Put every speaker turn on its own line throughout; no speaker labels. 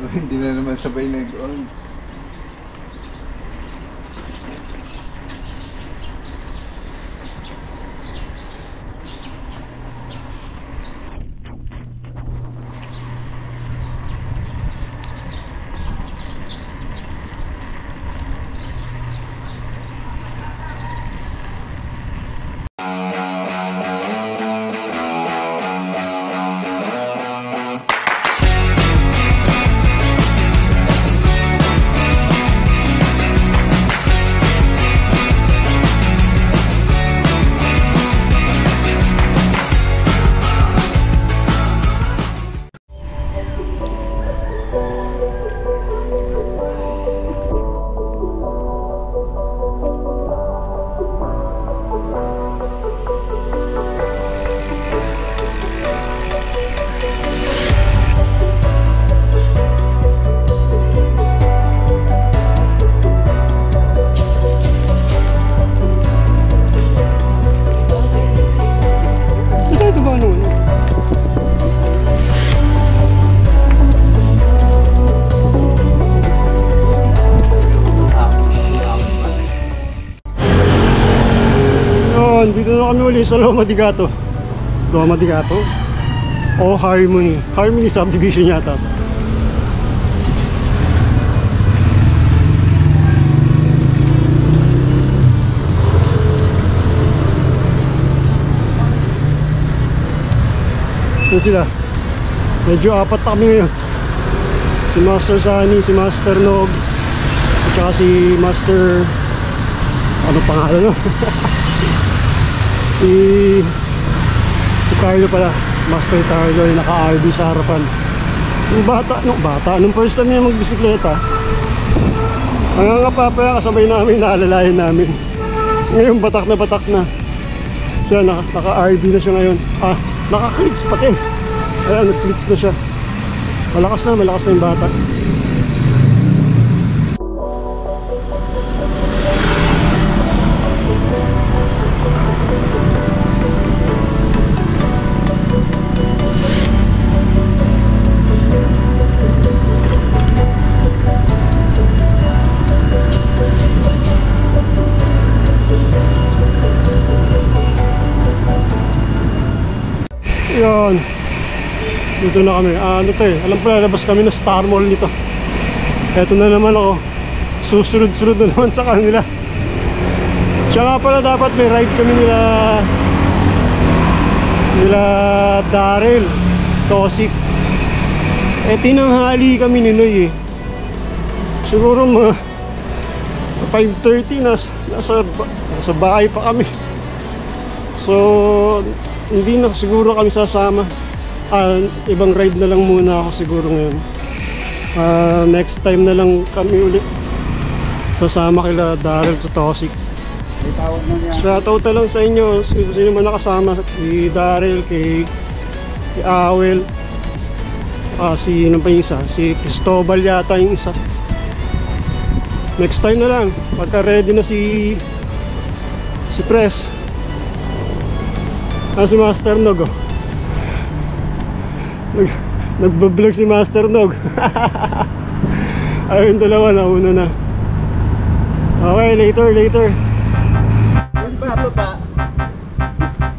Hindi na naman sabay nag-on.
Dito na kami uli sa Loma de Gato. Loma de Gato o Harmony subdivision yata. Ito sila. Medyo apat kami ngayon. Si Master Sunny, si Master Nog, at saka si Master, ano pangalan no? Si Carlo pala, Master Carlo, yung naka-RV sa harapan. Yung bata, nung first time niya magbisikleta, hanggang kapapaya kasabay namin, naalalayan namin. Ngayon batak na. Siya, naka-RV na siya ngayon. Naka-cleats pati. Ayan, nag-cleats na siya. Malakas na yung bata. Yan. Dito na kami. Ano to eh. Alam ko na, labas kami ng Star Mall nito. Eto na naman ako. Susunod-sunod na naman sa kanila. Siya nga pala, dapat may ride kami nila Daryl Tosik. Tinanghali kami ni Noy eh. Siguro 5:30 nasa bahay pa kami. So hindi na siguro kami sasama. Ibang ride na lang muna ako siguro ngayon. Next time na lang kami ulit sasama kila Daryl sa Tosik. Shoutout na lang sa inyo, sino man nakasama. Si Daryl, kay Awel, si ano pa yung isa, si Cristobal yata yung isa. Next time na lang pagka ready na si Press. Si Master Nog oh. Nagbablog si Master Nog. Ayun, dalawa na, una na. Okay, later.
Baba.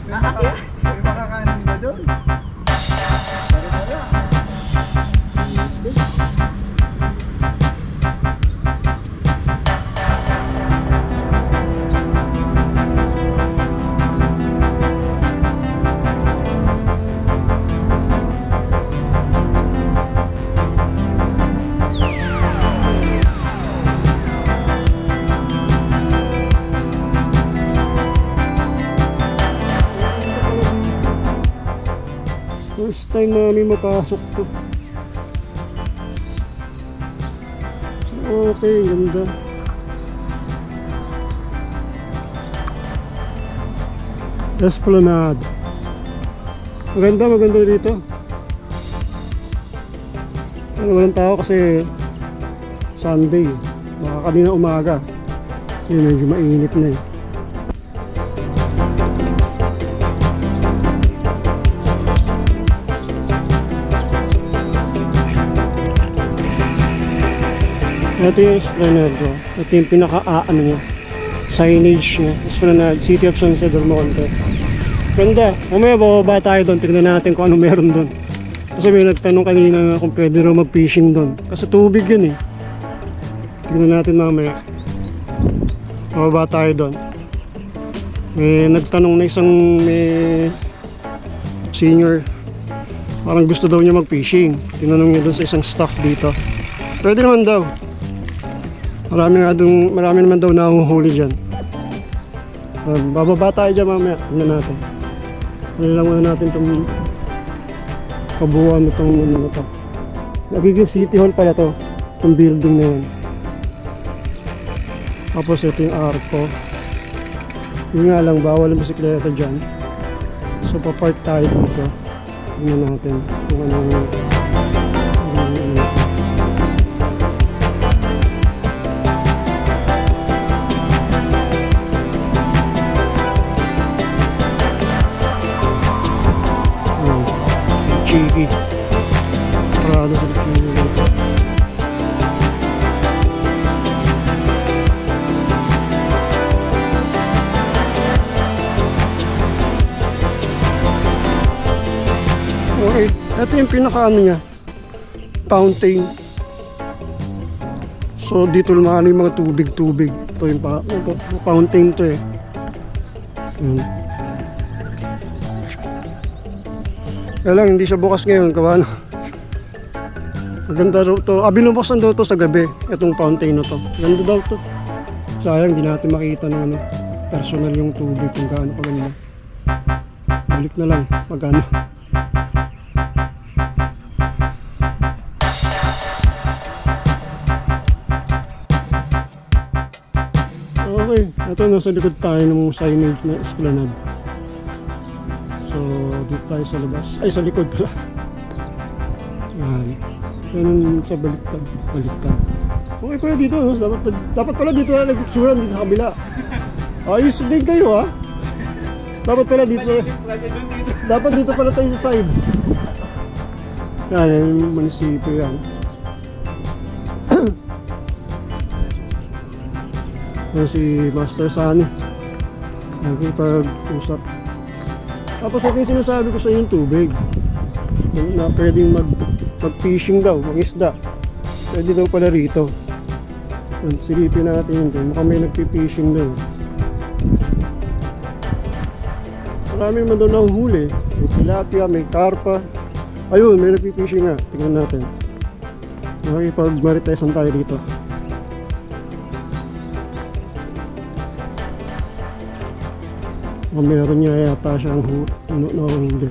Nakakit? May makakanin ba doon?
First time namin mapasok to. Okay, ganda. Esplanade. Maganda dito. Walang tao kasi Sunday. Baka kanina umaga. Yun, medyo mainit na eh. Ito yung Esplanade ko. Ito yung pinaka-ano niya. Signage niya. Esplanade, City of San Isidro Monte. Ganda. Mamaya bababa tayo doon. Tignan natin kung ano meron doon. Kasi may nagtanong kanina kung pwede raw mag-fishing doon. Kasi tubig yun eh. Tignan natin mamaya. Bababa tayo doon. May nagtanong na isang senior. Parang gusto daw niya mag-fishing. Tinanong niya doon sa isang staff dito. Pwede naman daw. Marami naman daw nahuhuli dyan. Bababa tayo dyan mamaya. Tignan natin. Lang muna natin itong kabuuan itong ano na ito. Nagiging City Hall pala to. Itong building na yan. Tapos ito yung arco. Yun nga lang, bawal ang bisikleta dyan. So papark tayo dito. Tignan natin kung ano. Cheeky. Parado sa cheeky. Okay, ito yung pinaka-ano niya, fountain. So dito lumano yung mga tubig-tubig. Ito yung fountain to eh. Kaya lang, hindi siya bukas ngayon, kawan. Maganda daw to. Binubuksan daw to sa gabi, itong fountain na to. Ganda daw to. Sayang, hindi natin makita na ano, personal yung tubig kung gaano kaganda. Balik na lang, magano. Okay, ito nasa likod tayo ng signage na Esplanade. So, dito tayo sa labas. Ay, sa likod pala. Yan. Yan sa baliktad. Baliktad. Okay pala dito, no? Dapat pala dito na nagsusuran dito sa kabila. Ayos din kayo, ha? Dapat pala dito. Dapat dito pala tayo sa side. Yan, yung munisipyo yan. Yan si Master Sunny. Nakipag-usap. Tapos ito yung sinasabi ko sa yung tubig na pwedeng mag-fishing daw, mag-isda. Pwede daw pala rito. Silipin natin yun. Mukhang may nagpipishing daw. Marami naman daw nahuhuli. May tilapia, may karpa. Ayun, may nagpipishing nga. Tingnan natin. Makikipag-maritesan tayo dito. Meron niya yata siyang nahuli.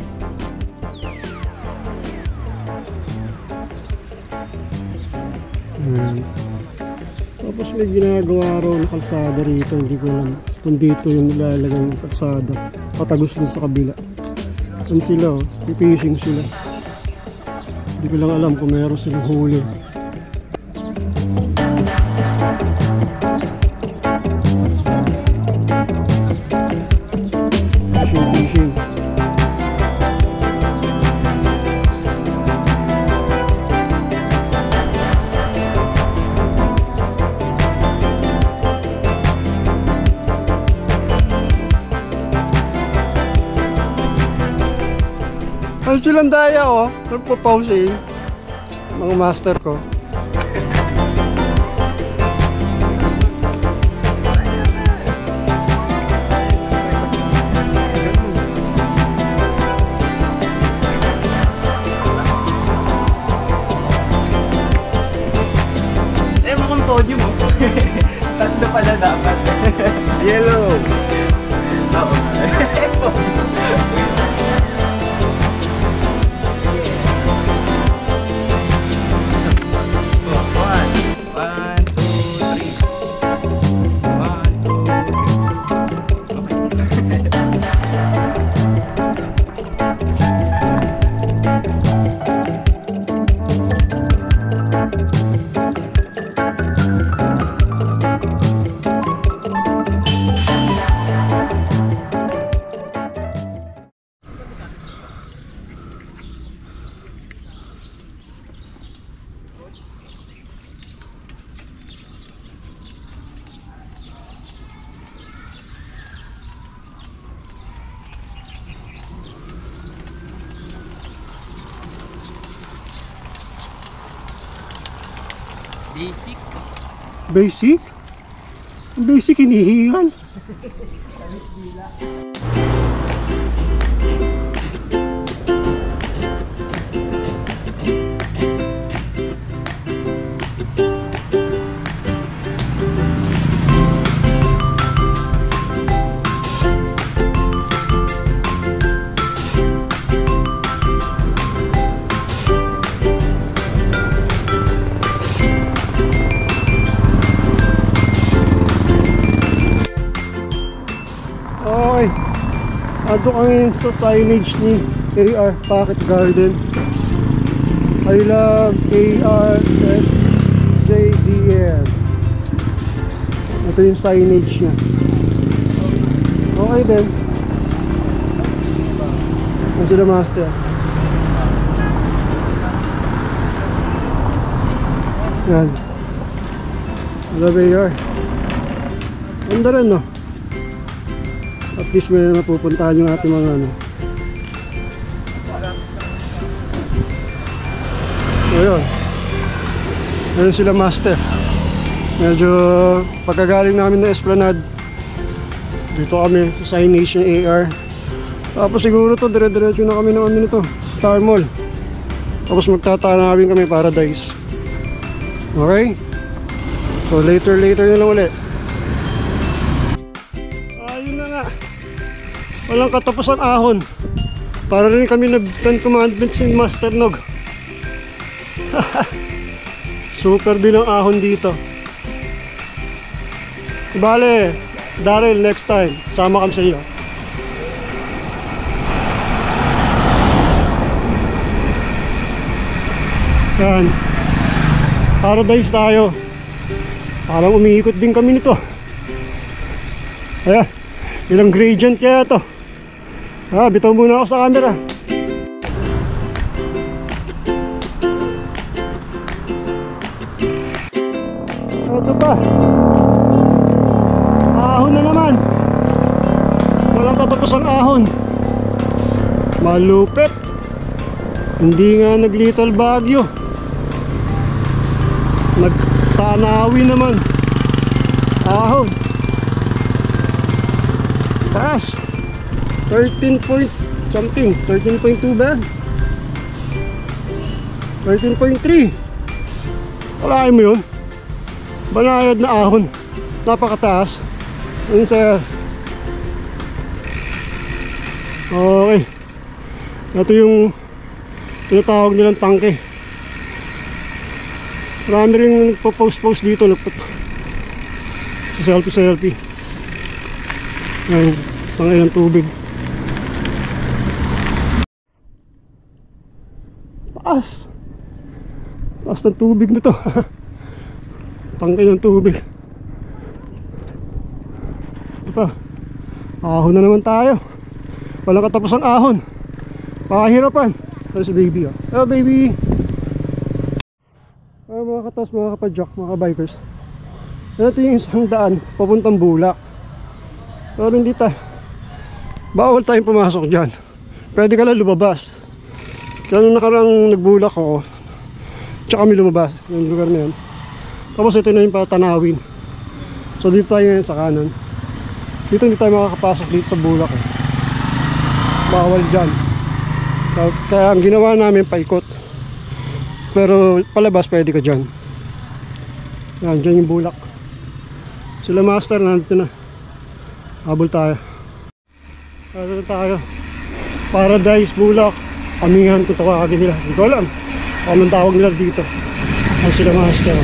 Tapos may ginagawa raw na kalsada rito. Hindi ko alam kung dito yung nilalagay ng kalsada. Patagos din sa kabila. Saan sila? Fishing sila. Hindi ko lang alam kung meron silang huli. Ano silang daya oh, nagpo-pausing mga master ko.
Eh, mukhang podium mo. Tatlo pala dapat.
Yellow!
Oo. Basic.
Basic? Basic hinihingan. Okay, ato kami sa signage ni AR Pocket Garden. I love ARSJDN. Ito yung signage niya. Okay din. Ito sila master. Yan. I love AR. Ganda rin, no? At least may napupuntahan yung ating mga ano. Ayun. Ayun sila master. Medyo pagkagaling namin na Esplanade, dito kami sa signage ng AR. Tapos siguro to dire-diretso na kami ng ano nito, Star Mall. Tapos magtatanawin kami Paradise. Okay? So later na lang ulit. Ayun na nga. Walang katapos ang ahon. Para rin kami nag-10 commandments ni Master Nog. Super din ang ahon dito. Bale, Daryl, next time sama kami sa iyo. Yan. Paradise tayo. Parang umiikot din kami nito. Ayan. Ilang gradient kaya to. Bitaw muna ako sa camera. Ito pa. Ahon na naman. Walang katapos ang ahon. Malupit. Hindi nga nag-little Baguio. Nagtanawi naman. Ahon. Taas. 13 point something. 13.2 ba? 13.3. Wala mo yun. Banayad na ahon. Napakataas. Yun sa... Okay. Ito yung tinatawag nilang tangke. Marami rin nagpo-post dito. Selfie. Ayun. Tangay ng tubig. Taas. Taas ng tubig na to. Tangay ng tubig. Ito pa. Ahon na naman tayo. Walang katapos ang ahon. Pakahirapan. Ito si baby. Hello baby. Mga katas, mga kapadyak, mga kabikers. Ito yung isang daan papuntang Bulak. Pero hindi tayo. Bawal tayong pumasok dyan. Pwede ka lang lumabas. Yan nakarang nagbulak ako. Tsaka kami lumabas. Yung lugar na yan. Tapos ito na yung patanawin. So dito tayo ngayon sa kanan. Dito hindi tayo makakapasok dito sa Bulak. Bawal dyan. Kaya ang ginawa namin paikot. Pero palabas pwede ka dyan. Yan, dyan yung Bulak. Sila master nandito na. Habol tayo. Habol tayo. Paradise, Bulak. Amihan kung tawagin nila. Hindi ko alam. Anong tawag nila dito. Ang sila master.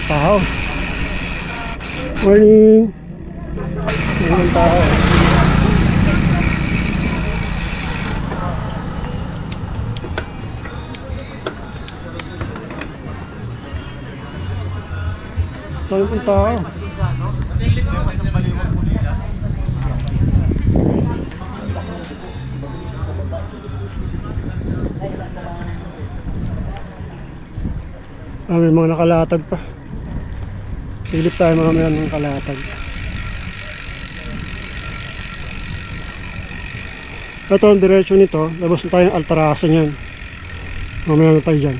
Tao. Morning. Morning tao. Saan yung tao? May mga nakalatag pa. Silip tayo mamaya ng nakalatag. Ito ang diretsyo nito. Labas na tayong Altarasa niyan. Mamaya na tayo dyan.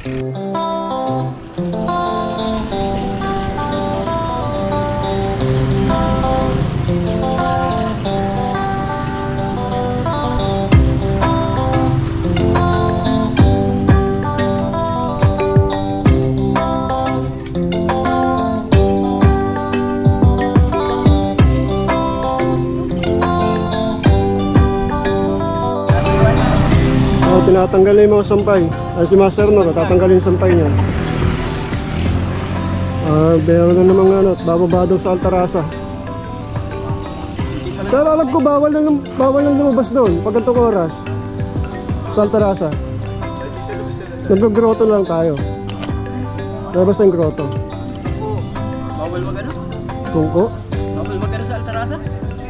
Tinatanggal na yung mga sampay. Ay, si Master no, tatanggalin yung sampay niya. Meron na namang ano, bababa daw sa Altarasa. Pero alam ko, bawal lang lumabas doon pag ganitong oras sa Altarasa. Nag-grotto lang tayo. Labas na yung grotto.
Bawal magano?
Tungko.
Bawal magano sa Altarasa?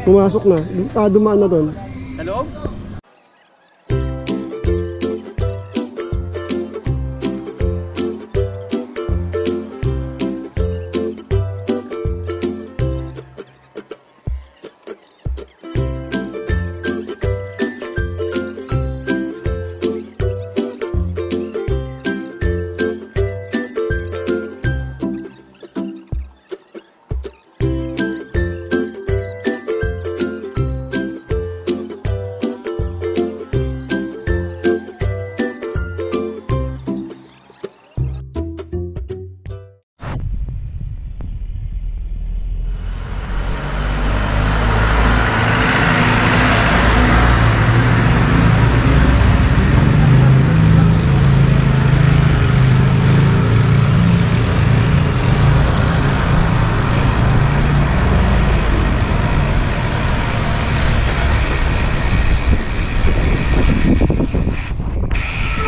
Pumasok na. Dumaan na doon.
Sa loob?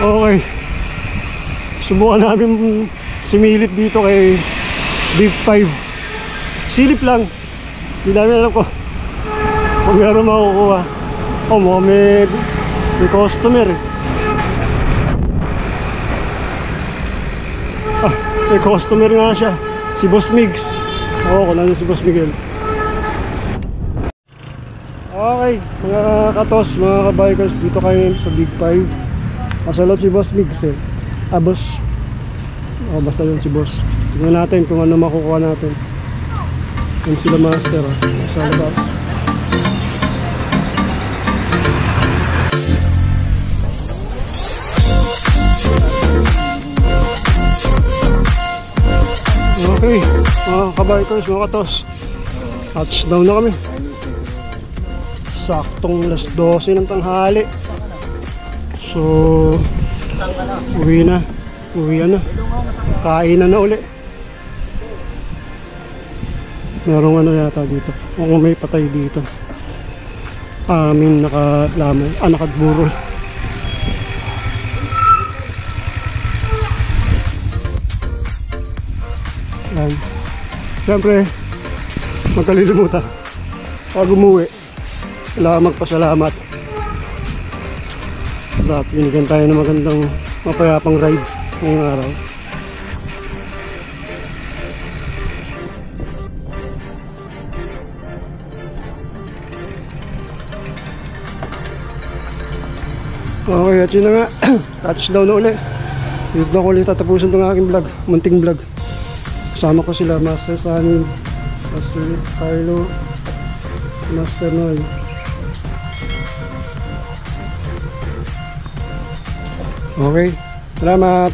Okay. Subukan namin similip dito kay Big 5. Silip lang. Hindi namin alam ko kung meron makukuha. Oh, mukhang may customer eh. May customer nga siya. Si Boss Migs. Oo, kung si Boss Miguel. Okay, mga katos, mga kabikers, dito kayo sa Big 5. Kasalot si Boss Migs eh. Boss. Basta yun si Boss. Tingnan natin kung ano makukuha natin. Yung sila Master sa labas. Okay, mga kabikers, mga katos, touchdown na kami. Saktong alas 12 ng tanghali. So, uwian na. Kainan na uli. Merong ano yata dito. Kung may patay dito. Nakalamay. Nakagburol. Yan. Siyempre, magkalilimutan. Pag umuwi, kailangan magpasalamat. At binigyan tayo ng magandang mapayapang ride ngayong araw. Okay, at yun na nga. Touchdown na ulit. Dito na ko ulit tatapusin itong aking vlog, munting vlog. Kasama ko sila Master Sunny, Master Carlo, Master Noel. Okay, salamat.